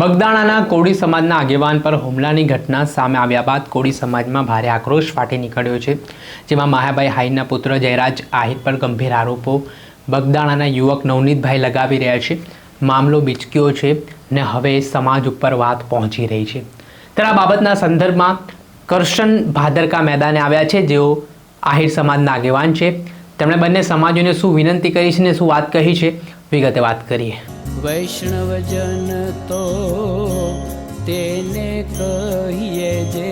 બગદાણાના કોળી સમાજના આગેવાન પર હુમલાની ઘટના સામે આવ્યા બાદ કોળી સમાજમાં ભારે આક્રોશ ફાટી નીકળ્યો છે, જેમાં માયાભાઈ હાઈના પુત્ર જયરાજ આહિર પર ગંભીર આરોપો બગદાણાના યુવક નવનીતભાઈ લગાવી રહ્યા છે. મામલો બીચક્યો છે અને હવે સમાજ ઉપર વાત પહોંચી રહી છે. ત્યારે આ બાબતના સંદર્ભમાં કરશન ભાદરકા મેદાને આવ્યા છે, જેઓ આહિર સમાજના આગેવાન છે. તેમણે બંને સમાજોને શું વિનંતી કરી છે અને શું વાત કહી છે, વિગતે વાત કરીએ. વૈષ્ણવજન તો તેને કહીએ જે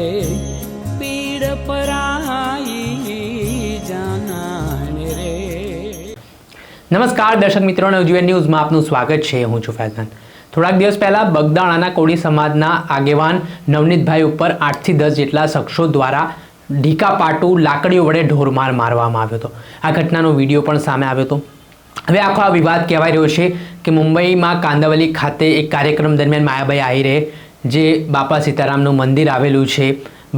પીડ પરાઈ જાનાને રે. નમસ્કાર દર્શક મિત્રો, નવજીવન ન્યૂઝમાં આપનું સ્વાગત છે. હું છું ફૈઝાન. થોડાક દિવસ પહેલા બગદાણાના કોળી સમાજના આગેવાન નવનીતભાઈ ઉપર 8 થી 10 જેટલા શખ્સો દ્વારા ઢીકા પાટું લાકડીઓ વડે ઢોરમાર મારવામાં આવ્યો હતો. આ ઘટનાનો વિડીયો પણ સામે આવ્યો હતો. હવે આખો આ વિવાદ કહેવાય રહ્યો છે કે મુંબઈમાં કાંદાવલી ખાતે એક કાર્યક્રમ દરમિયાન માયાભાઈ આહિરે જે બાપા સીતારામનું મંદિર આવેલું છે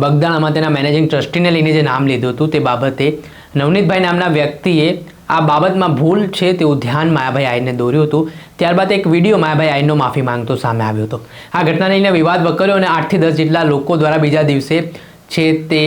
બગદાણામાં, તેના મેનેજિંગ ટ્રસ્ટીને લઈને જે નામ લીધું હતું તે બાબતે નવનીતભાઈ નામના વ્યક્તિએ આ બાબતમાં ભૂલ છે તેવું ધ્યાન માયાભાઈ આહિરને દોર્યું હતું. ત્યારબાદ એક વિડીયો માયાભાઈ આહિરનો માફી માંગતો સામે આવ્યો હતો. આ ઘટનાને લઈને વિવાદ વકર્યો અને 8 થી 10 જેટલા લોકો દ્વારા બીજા દિવસે છે તે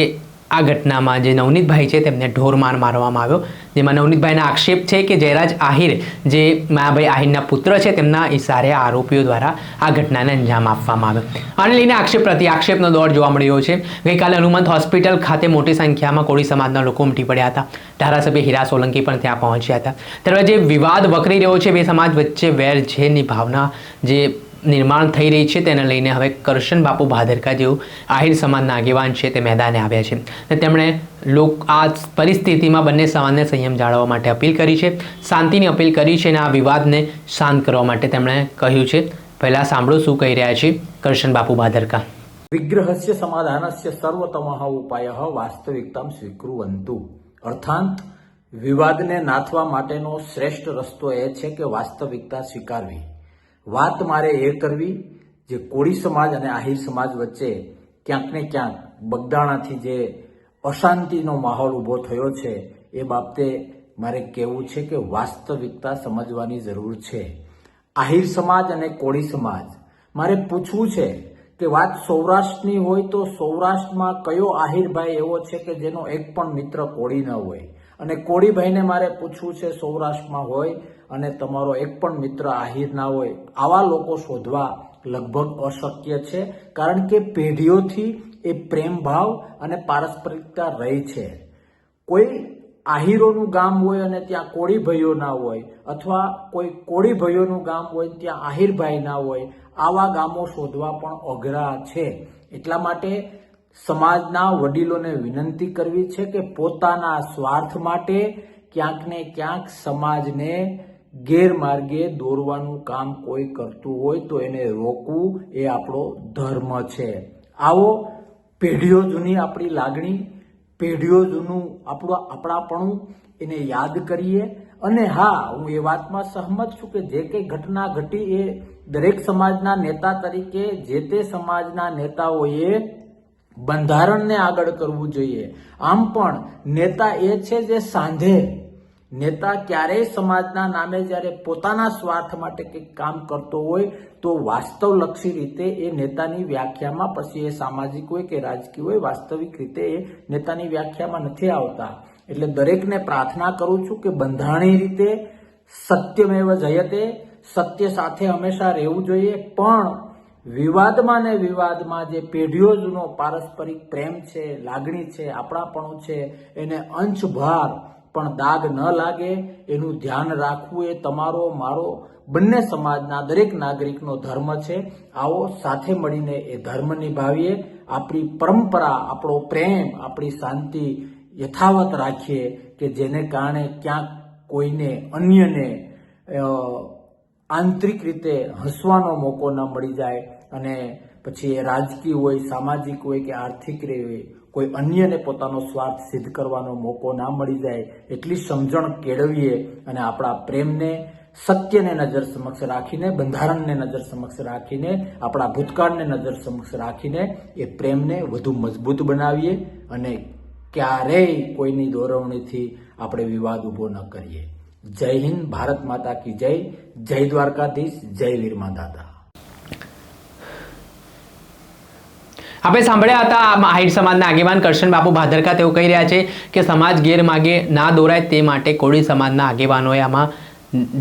આ ઘટનામાં જે નવનીતભાઈ છે તેમને ઢોરમાર મારવામાં આવ્યો, જેમાં નવનીતભાઈના આક્ષેપ છે કે જયરાજ આહિર જે માયાભાઈ આહિરના પુત્ર છે તેમના ઇશારે આરોપીઓ દ્વારા આ ઘટનાને અંજામ આપવામાં આવ્યો. આને લઈને આક્ષેપ પ્રતિ આક્ષેપનો દોર જોવા મળી રહ્યો છે. ગઈકાલે હનુમંત હોસ્પિટલ ખાતે મોટી સંખ્યામાં કોળી સમાજના લોકો ઉમટી પડ્યા હતા. ધારાસભ્ય હીરા સોલંકી પણ ત્યાં પહોંચ્યા હતા. ત્યારે જે વિવાદ વકરી રહ્યો છે, બે સમાજ વચ્ચે વેર ઝેરની ભાવના જે નિર્માણ થઈ રહી છે, તેને લઈને હવે કરશન બાપુ ભાદરકા જેઓ આહિર સમાજના આગેવાન છે તે મેદાને આવ્યા છે. તેમણે આ પરિસ્થિતિમાં બંને સમાજને સંયમ જાળવવા માટે અપીલ કરી છે, શાંતિની અપીલ કરી છે અને આ વિવાદને શાંત કરવા માટે તેમણે કહ્યું છે. પહેલા સાંભળો શું કહી રહ્યા છે કરશન બાપુ ભાદરકા. વિગ્રહસ્ય સમાધાનસ્ય સર્વતમઃ ઉપાયઃ વાસ્તવિકતામ સ્વીકુર્વંતુ. અર્થાત વિવાદને નાથવા માટેનો શ્રેષ્ઠ રસ્તો એ છે કે વાસ્તવિકતા સ્વીકારવી. વાત મારે એ કરવી જે કોળી સમાજ અને આહિર સમાજ વચ્ચે ક્યાંક ને ક્યાંક બગદાણાથી જે અશાંતિનો માહોલ ઊભો થયો છે એ બાબતે મારે કહેવું છે કે વાસ્તવિકતા સમજવાની જરૂર છે. આહિર સમાજ અને કોળી સમાજ, મારે પૂછવું છે કે વાત સૌરાષ્ટ્રની હોય તો સૌરાષ્ટ્રમાં કયો આહિરભાઈ એવો છે કે જેનો એક પણ મિત્ર કોળી ન હોય, અને કોળીભાઈને મારે પૂછવું છે સૌરાષ્ટ્રમાં હોય અને તમારો એક પણ મિત્ર આહિર ના હોય. આવા લોકો શોધવા લગભગ અશક્ય છે, કારણ કે પેઢીઓથી એ પ્રેમ ભાવ અને પારસ્પરિકતા રહી છે. કોઈ આહિરોનું ગામ હોય અને ત્યાં કોળી ભાઈઓ ના હોય, અથવા કોઈ કોળી ભાઈઓનું ગામ હોય ત્યાં આહિરભાઈ ના હોય, આવા ગામો શોધવા પણ અઘરા છે. એટલા માટે સમાજના વડીલોને વિનંતી કરવી છે કે પોતાના સ્વાર્થ માટે ક્યાંક ને ક્યાંક સમાજને ગેરમાર્ગે દોરવાનું કામ કોઈ કરતું હોય તો એને રોકવું એ આપણો ધર્મ છે. આવો પેઢીઓ જૂની આપણી લાગણી, પેઢીઓ જૂનું આપણાપણું એને યાદ કરીએ. અને હા, હું એ વાતમાં સહમત છું કે જે કંઈ ઘટના ઘટી એ દરેક સમાજના નેતા તરીકે જે તે સમાજના નેતાઓએ બંધારણને આગળ કરવું જોઈએ. આમ પણ નેતા એ છે જે સાંધે, નેતા ક્યારેય સમાજના નામે જ્યારે પોતાના સ્વાર્થ માટે કંઈક કામ કરતો હોય તો વાસ્તવલક્ષી રીતે એ નેતાની વ્યાખ્યામાં, પછી એ સામાજિક હોય કે રાજકીય હોય, વાસ્તવિક રીતે એ નેતાની વ્યાખ્યામાં નથી આવતા. એટલે દરેકને પ્રાર્થના કરું છું કે બંધારણીય રીતે સત્યમેવ જયતે, સત્ય સાથે હંમેશા રહેવું જોઈએ. પણ વિવાદમાં ને વિવાદમાં જે પેઢીઓ જૂનો પારસ્પરિક પ્રેમ છે, લાગણી છે, આપણાપણું છે, એને અંશભાર પણ દાગ ન લાગે એનું ધ્યાન રાખવું એ તમારો, મારો, બંને સમાજના દરેક નાગરિકનો ધર્મ છે. આવો સાથે મળીને એ ધર્મ નિભાવીએ, આપણી પરંપરા, આપણો પ્રેમ, આપણી શાંતિ યથાવત રાખીએ કે જેને કારણે ક્યાંક કોઈને, અન્યને આંતરિક રીતે હસવાનો મોકો ન મળી જાય અને પછી એ રાજકીય હોય, સામાજિક હોય કે આર્થિક હોય, કોઈ અન્યને પોતાનો સ્વાર્થ સિદ્ધ કરવાનો મોકો ના મળી જાય. એટલી સમજણ કેળવીએ અને આપણા પ્રેમને, સત્યને નજર સમક્ષ રાખીને, બંધારણને નજર સમક્ષ રાખીને, આપણા ભૂતકાળને નજર સમક્ષ રાખીને એ પ્રેમને વધુ મજબૂત બનાવીએ અને ક્યારેય કોઈની દોરવણીથી આપણે વિવાદ ઊભો ન કરીએ. જય હિન્દ, ભારત માતા કી જય. જય દ્વારકાધીશ, જય વીરમા દાદા. આપણે સાંભળ્યા હતા આહિર સમાજના આગેવાન કરશન બાપુ ભાદરકા તેઓ કહી રહ્યા છે કે સમાજ ગેરમાર્ગે ના દોરાય તે માટે કોળી સમાજના આગેવાનોએ આમાં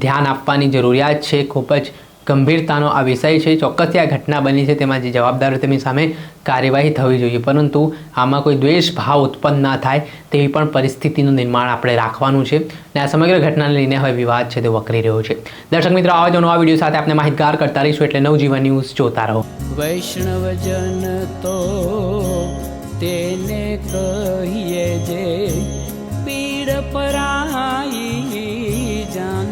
ધ્યાન આપવાની જરૂરિયાત છે. ખૂબ જ ગંભીરતાનો આ વિષય છે. ચોક્કસથી આ ઘટના બની છે તેમાં જે જવાબદારો તેમની સામે કાર્યવાહી થવી જોઈએ, પરંતુ આમાં કોઈ દ્વેષ ભાવ ઉત્પન્ન ના થાય તેવી પણ પરિસ્થિતિનું નિર્માણ આપણે રાખવાનું છે. અને આ સમગ્ર ઘટનાને લઈને હવે વિવાદ છે તે વકરી રહ્યો છે. દર્શક મિત્રો, આવા જ નવા વિડીયો સાથે આપણે માહિતગાર કરતા રહીશું, એટલે નવજીવન ન્યૂઝ જોતા રહો. વૈષ્ણવજન તો તેને કહીએ જે પીડ પરાઈ જાન.